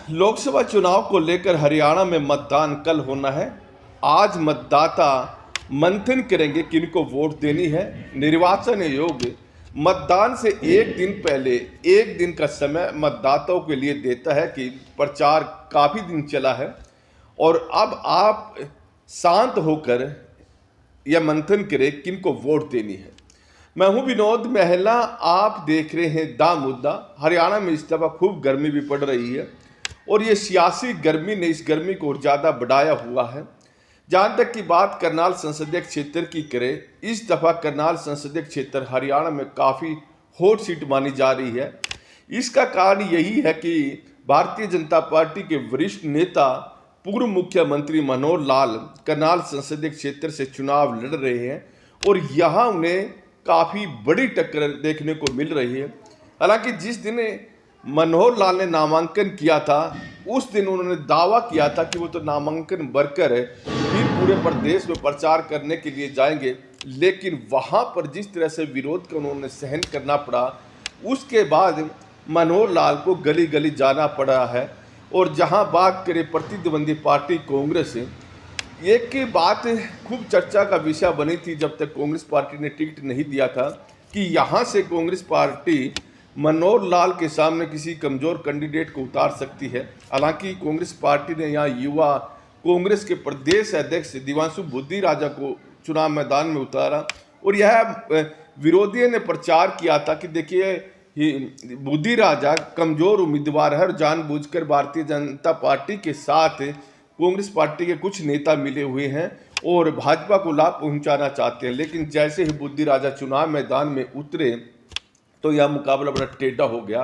लोकसभा चुनाव को लेकर हरियाणा में मतदान कल होना है। आज मतदाता मंथन करेंगे किनको वोट देनी है। निर्वाचन आयोग मतदान से एक दिन पहले एक दिन का समय मतदाताओं के लिए देता है कि प्रचार काफ़ी दिन चला है और अब आप शांत होकर यह मंथन करें किनको वोट देनी है। मैं हूं विनोद महला, आप देख रहे हैं दा मुद्दा। हरियाणा में इस दफ़ा खूब गर्मी भी पड़ रही है और ये सियासी गर्मी ने इस गर्मी को और ज़्यादा बढ़ाया हुआ है। जहाँ तक की बात करनाल संसदीय क्षेत्र की करें, इस दफ़ा करनाल संसदीय क्षेत्र हरियाणा में काफ़ी हॉट सीट मानी जा रही है। इसका कारण यही है कि भारतीय जनता पार्टी के वरिष्ठ नेता पूर्व मुख्यमंत्री मनोहर लाल करनाल संसदीय क्षेत्र से चुनाव लड़ रहे हैं और यहाँ उन्हें काफ़ी बड़ी टक्कर देखने को मिल रही है। हालांकि जिस दिन मनोहर लाल ने नामांकन किया था उस दिन उन्होंने दावा किया था कि वो तो नामांकन भरकर फिर पूरे प्रदेश में प्रचार करने के लिए जाएंगे, लेकिन वहाँ पर जिस तरह से विरोध का उन्होंने सहन करना पड़ा, उसके बाद मनोहर लाल को गली गली जाना पड़ा है। और जहाँ बात करें प्रतिद्वंदी पार्टी कांग्रेस, एक बात खूब चर्चा का विषय बनी थी जब तक कांग्रेस पार्टी ने टिकट नहीं दिया था कि यहाँ से कांग्रेस पार्टी मनोहर लाल के सामने किसी कमज़ोर कैंडिडेट को उतार सकती है। हालांकि कांग्रेस पार्टी ने यहाँ युवा कांग्रेस के प्रदेश अध्यक्ष दिव्यांशु बुद्धि राजा को चुनाव मैदान में उतारा और यह विरोधियों ने प्रचार किया था कि देखिए बुद्धि राजा कमज़ोर उम्मीदवार है और जानबूझकर भारतीय जनता पार्टी के साथ कांग्रेस पार्टी के कुछ नेता मिले हुए हैं और भाजपा को लाभ पहुंचाना चाहते हैं। लेकिन जैसे ही बुद्धि राजा चुनाव मैदान में उतरे तो यह मुकाबला बड़ा टेढ़ा हो गया।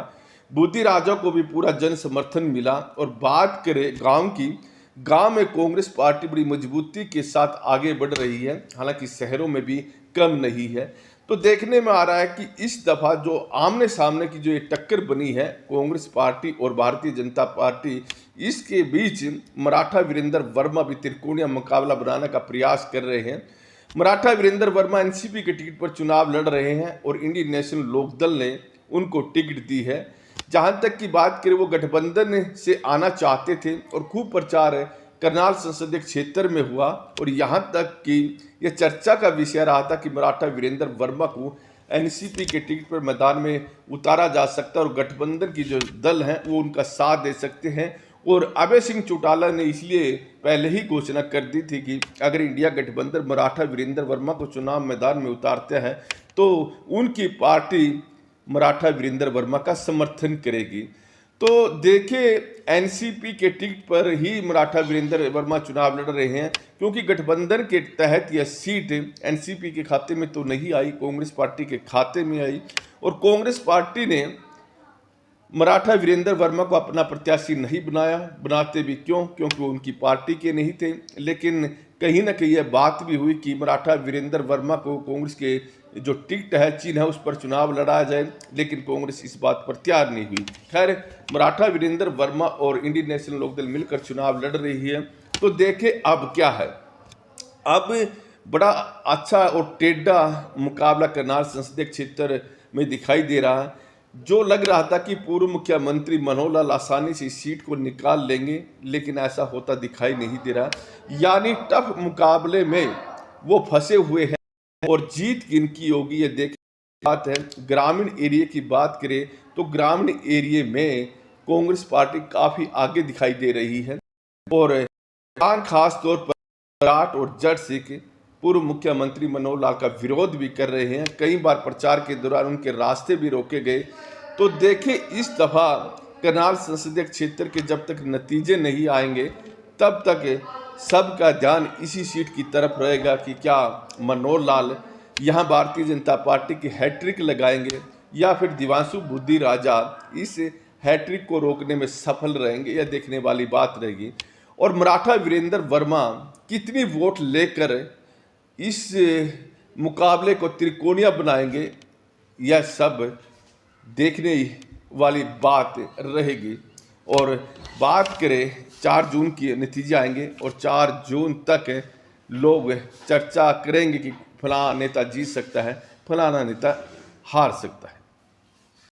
बुद्धि राजा को भी पूरा जन समर्थन मिला। और बात करें गांव की, गांव में कांग्रेस पार्टी बड़ी मजबूती के साथ आगे बढ़ रही है, हालांकि शहरों में भी कम नहीं है। तो देखने में आ रहा है कि इस दफ़ा जो आमने सामने की जो ये टक्कर बनी है कांग्रेस पार्टी और भारतीय जनता पार्टी, इसके बीच मराठा वीरेंद्र वर्मा भी त्रिकोणीय मुकाबला बनाने का प्रयास कर रहे हैं। मराठा वीरेंद्र वर्मा एनसीपी के टिकट पर चुनाव लड़ रहे हैं और इंडियन नेशनल लोकदल ने उनको टिकट दी है। जहां तक की बात करें, वो गठबंधन से आना चाहते थे और खूब प्रचार करनाल संसदीय क्षेत्र में हुआ और यहां तक कि यह चर्चा का विषय रहा था कि मराठा वीरेंद्र वर्मा को एनसीपी के टिकट पर मैदान में उतारा जा सकता है और गठबंधन की जो दल हैं वो उनका साथ दे सकते हैं। और अभय सिंह चौटाला ने इसलिए पहले ही घोषणा कर दी थी कि अगर इंडिया गठबंधन मराठा वीरेंद्र वर्मा को चुनाव मैदान में उतारते हैं तो उनकी पार्टी मराठा वीरेंद्र वर्मा का समर्थन करेगी। तो देखिए, एनसीपी के टिकट पर ही मराठा वीरेंद्र वर्मा चुनाव लड़ रहे हैं क्योंकि गठबंधन के तहत यह सीट एनसीपी के खाते में तो नहीं आई, कांग्रेस पार्टी के खाते में आई। और कांग्रेस पार्टी ने मराठा वीरेंद्र वर्मा को अपना प्रत्याशी नहीं बनाया। बनाते भी क्योंकि वो उनकी पार्टी के नहीं थे। लेकिन कहीं ना कहीं यह बात भी हुई कि मराठा वीरेंद्र वर्मा को कांग्रेस के जो टिकट है, चिन्ह है, उस पर चुनाव लड़ाया जाए, लेकिन कांग्रेस इस बात पर तैयार नहीं हुई। खैर, मराठा वीरेंद्र वर्मा और इंडियन नेशनल लोकदल मिलकर चुनाव लड़ रही है। तो देखें अब क्या है। अब बड़ा अच्छा और टेढ़ा मुकाबला करनाल संसदीय क्षेत्र में दिखाई दे रहा है। जो लग रहा था कि पूर्व मुख्यमंत्री मनोहर लाल आसानी से इस सीट को निकाल लेंगे, लेकिन ऐसा होता दिखाई नहीं दे रहा। यानी टफ मुकाबले में वो फंसे हुए हैं और जीत किनकी होगी ये देख बात है। ग्रामीण एरिया की बात करें तो ग्रामीण एरिया में कांग्रेस पार्टी काफ़ी आगे दिखाई दे रही है और खास तौर पर मराठ और जट सिख पूर्व मुख्यमंत्री मनोहर लाल का विरोध भी कर रहे हैं। कई बार प्रचार के दौरान उनके रास्ते भी रोके गए। तो देखिए, इस दफ़ा करनाल संसदीय क्षेत्र के जब तक नतीजे नहीं आएंगे तब तक सबका ध्यान इसी सीट की तरफ रहेगा कि क्या मनोहर लाल यहाँ भारतीय जनता पार्टी की हैट्रिक लगाएंगे या फिर दिव्यांशु बुद्धि राजा इस हैट्रिक को रोकने में सफल रहेंगे। यह देखने वाली बात रहेगी। और मराठा वीरेंद्र वर्मा कितनी वोट लेकर इस मुकाबले को त्रिकोणीय बनाएंगे, यह सब देखने वाली बात रहेगी। और बात करें 4 जून की नतीजे आएंगे और 4 जून तक लोग चर्चा करेंगे कि फलाना नेता जीत सकता है, फलाना नेता हार सकता है।